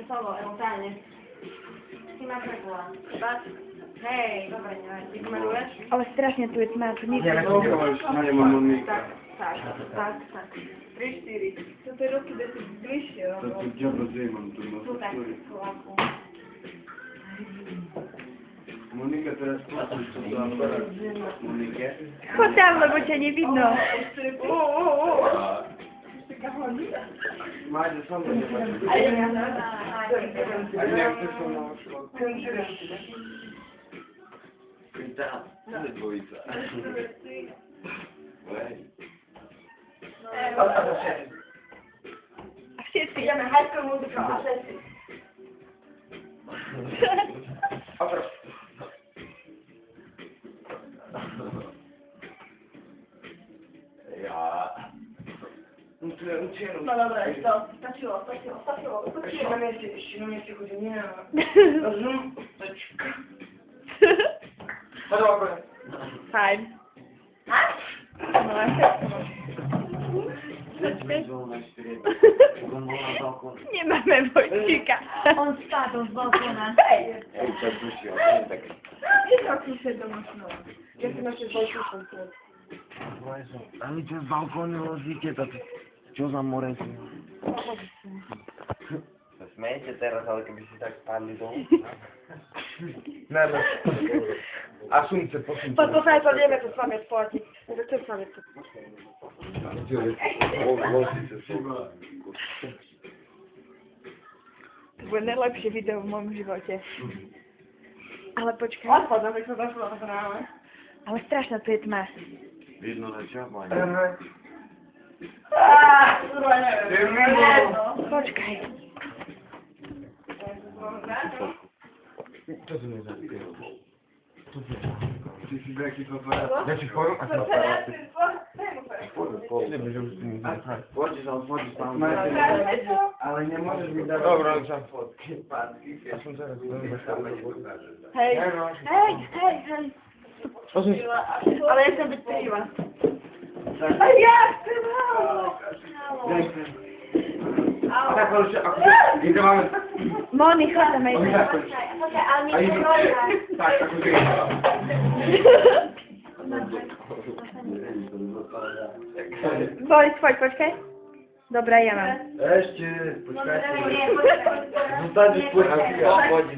stresowo, emocjonalnie. Nie ma przekła. Chyba? Hej, dobra, nie ignorujesz? Ale strasznie tu jest męcz. Nie Nie, wiem. no nie mam Moniki. Tak. 3-4. To te ruki dosyć bliższe. To tu dziobro zdejmam, tu no. Tutaj, w kołaku. Monika teraz posłuchaj, co to aparat. Monikę. Chodź tam, no bo cię nie widno. Majdzie, sam to nie patrzę. Ale ja A nie jak to są na przykład. Quinta, co jest dwojica? A wszyscy. Idziemy high school musical, a wszyscy. Ja. No dobra, jest to. Starczyło. Silno się chodzi, nie. Fajnie. Tak? No, a nie mamy Wojcika. On spadł z balkona. Ja się nasze Wojciechą. Ani cię z balkonu rozlicie, to co za moręczy. Śmiejcie teraz, ale kiedyś się tak spadli to... Naraz. A sumce, posłuchaj. Posłuchaj, to wiemy, co sobie płaci. Może ty sobie to. To były najlepsze wideo w moim żywocie. Ale poczekaj. Odchodzę, jak to doszło, to grałem. Ale straszna tu jest tma. Widno leciał, panie. Kurwa, nie wiem. Poczekaj. Co to nie za Ty jesteś jaki aparat? Ja ci chorą? A co? Nie będzie już z nimi Wchodzisz tam. Ale nie możesz mi dać... Dobra, za fotki, patki. Ja są zaraz. Hej. Hej. Ale jestem wytryła. Tak. Jak ty mało? A tak, idę mamy... Moni, chodź tam, On ej. tak, A nie a idę... powolna. Tak, tak, Boris, chodź, poczekaj. Dobra, ja mam. Weźcie, poczekajcie. Nie, poczekaj. Zostańcie spływać. Wchodzi